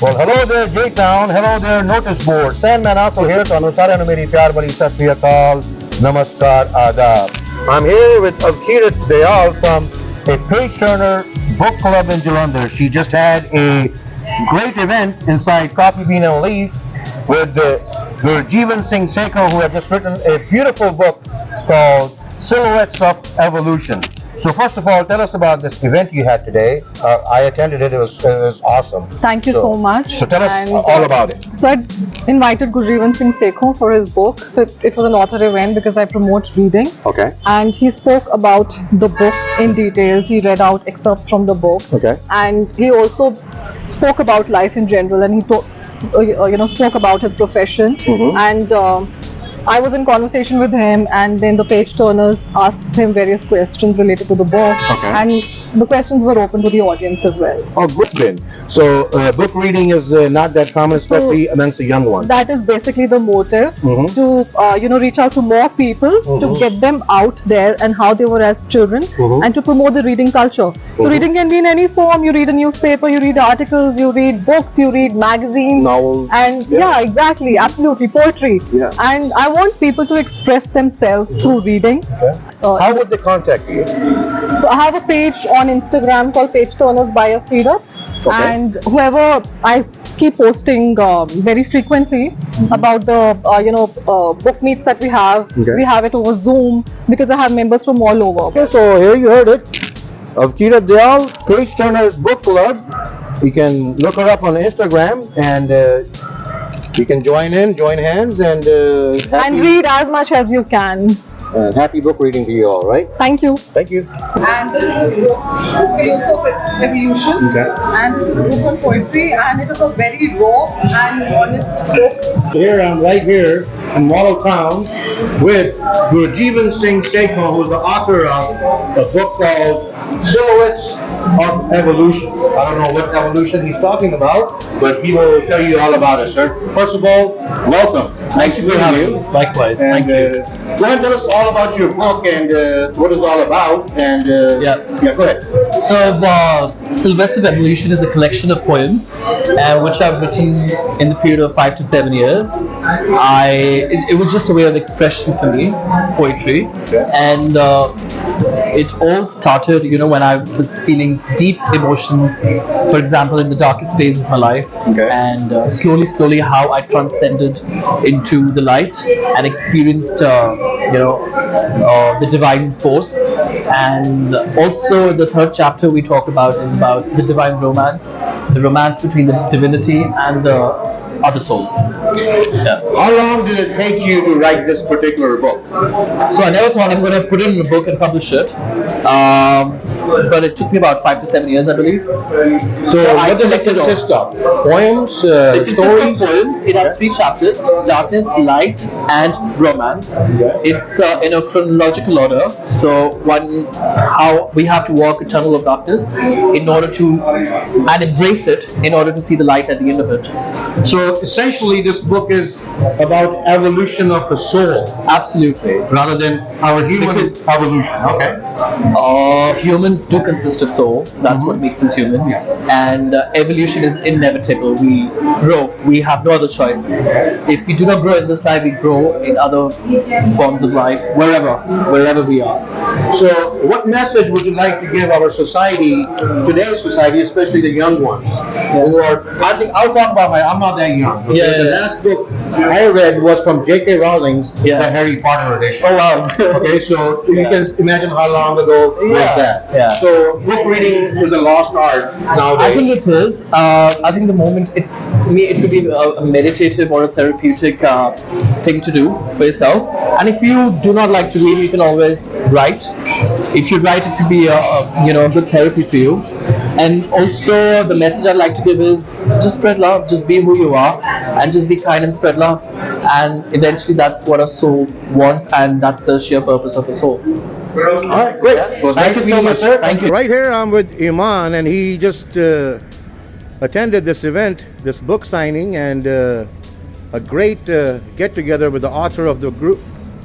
Well, hello there, J-Town. Hello there, notice board. Sandman also here. ਤੁਹਾਨੂੰ ਸਾਰਿਆਂ ਨੂੰ ਮੇਰੀ ਪਿਆਰ ਭਰੀ ਸਤਿ ਸ੍ਰੀ ਅਕਾਲ. Namaskar, Adab. I'm here with Avkirat Dyal from a page turner book club in Jalandhar. She just had a great event inside 𝘂𝗶𝘁𝗵 with 𝘄𝗶𝘁𝗵, who had just written a beautiful book called 𝘂𝗶𝘁𝗵 Evolution. So first of all, tell us about this event you had today. I attended it. It was awesome. Thank you so much. So tell us all about it. So I invited 𝘄𝗶𝘁𝗵 for his book. So it was an author event because I promote reading. Okay. And he spoke about the book in details. He read out excerpts from the book. Okay. And he also spoke about life in general, and he spoke about his profession. And I was in conversation with him, and then the page turners asked him various questions related to the book. Okay. And the questions were open to the audience as well. Oh, good. So book reading is not that common, especially amongst the young ones. That is basically the motive, to reach out to more people, to get them out there and how they were as children, and to promote the reading culture. So reading can be in any form. You read a newspaper, you read articles, you read books, you read magazines, novels, and yeah, exactly, absolutely, poetry. Yeah. And I want people to express themselves through reading. Okay. How would they contact you? So I have a page on Instagram called Page Turners by 𝘂𝗶𝘁𝗵. Okay. And whoever, I keep posting very frequently about the book meets that we have. Okay. We have it over Zoom because I have members from all over. Okay, so here you heard it. Avkirat Dyal, Page Turners Book Club. You can look her up on Instagram, and you can join hands, and read as much as you can. Happy book reading to you all, right? Thank you. Thank you. And this is a book of evolution. Okay. And this is a book on poetry, and it is a very raw and honest book. Here I'm right here in Model Town with 𝘄𝗶𝘁𝗵, who's the author of a book called 𝘂𝗶𝘁𝗵 Evolution. I don't know what evolution he's talking about, but he will tell you all about it, sir. First of all, welcome. Thanks for having me. Likewise. And, Thank you. Go ahead and tell us all about your book and what it's all about. And Yeah, go ahead. So, 𝘂𝗶𝘁𝗵 Evolution is a collection of poems which I've written in the period of 5 to 7 years. It was just a way of expression for me, poetry, and it all started, when I was feeling deep emotions, for example, in the darkest phase of my life, and slowly how I transcended into the light and experienced, the divine force. And also the third chapter we talk about is about the divine romance, the romance between the divinity and the other souls. Yeah. How long did it take you to write this particular book? So I never thought I'm going to put it in a book and publish it, but it took me about 5 to 7 years, I believe. So I what does it collected consist of? Poems, It consists of stories? poems. It has 3 chapters: darkness, light, and romance. It's in a chronological order. So how we have to walk a tunnel of darkness in order to and embrace it in order to see the light at the end of it. So essentially this book is about evolution of a soul. Absolutely. Rather than our human evolution. Okay. Humans do consist of soul. That's what makes us human. And evolution is inevitable. We grow. We have no other choice. If we do not grow in this life, we grow in other forms of life, wherever we are. So what message would you like to give our society, today's society, especially the young ones? Who are, I'll talk about I'm not that young. Okay? The last book I read was from J.K. Rowling's The Harry Potter edition. Oh wow. Okay, so you can imagine how long ago was that. Yeah. So book reading is a lost art nowadays. I think it is. I think the moment for me, it could be a meditative or a therapeutic thing to do for yourself. And if you do not like to read, you can always write. If you write, it could be a good therapy for you. And also, the message I'd like to give is just spread love, just be who you are, and just be kind and spread love. And eventually, that's what a soul wants, and that's the sheer purpose of a soul. All right, great. Well, Thank you so much, sir. Thank you. Right here I'm with Iman, and he just attended this event, this book signing, and a great get-together with the author of the group.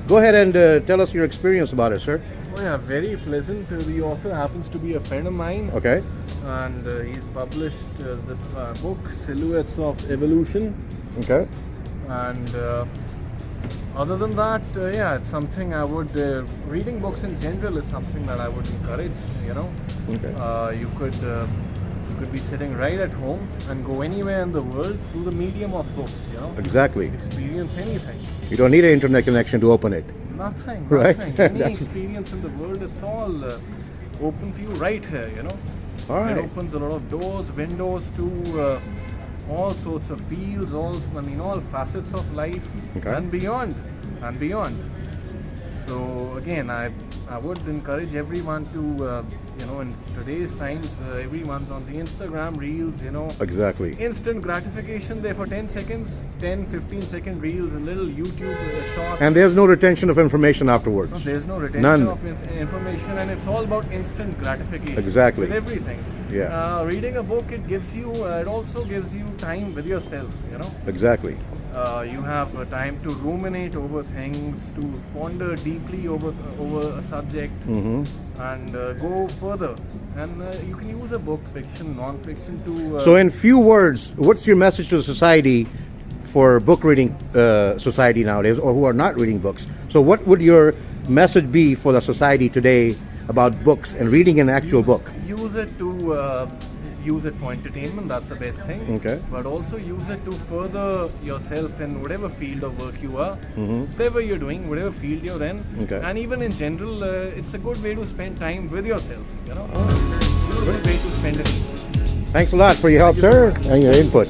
Go ahead and tell us your experience about it, sir. Oh yeah, very pleasant. The author happens to be a friend of mine. Okay. and he's published this book, Silhouettes of Evolution. Okay. And other than that, yeah, it's something I would, reading books in general is something that I would encourage, you know. Okay. You could be sitting right at home and go anywhere in the world through the medium of books, you know. Exactly. Experience anything. You don't need an internet connection to open it. Nothing, Right. nothing. Any experience in the world, it's all open for you right here, you know. All right. It opens a lot of doors, windows to all sorts of fields, all facets of life, Okay. and beyond. So again, I would encourage everyone to, in today's times, everyone's on the Instagram reels, you know. Exactly. Instant gratification there for 10 seconds, 10, 15-second reels, a little YouTube shorts. And there's no retention of information afterwards. No, there's no retention None. of information, and it's all about instant gratification. Exactly. With everything. Yeah. Reading a book, it also gives you time with yourself, you know. Exactly. You have time to ruminate over things, to ponder deeply over a subject, and go further. And you can use a book, fiction, non-fiction, to. So, in few words, what's your message to the society for book reading society nowadays, or who are not reading books? So, what would your message be for the society today about books and reading an actual book? Use it for entertainment, that's the best thing. Okay. But also use it to further yourself in whatever field of work you are, whatever you're doing, whatever field you're in. Okay. And even in general, it's a good way to spend time with yourself, you know. It's a good way to spend it. Thanks a lot for your help, sir, and your input.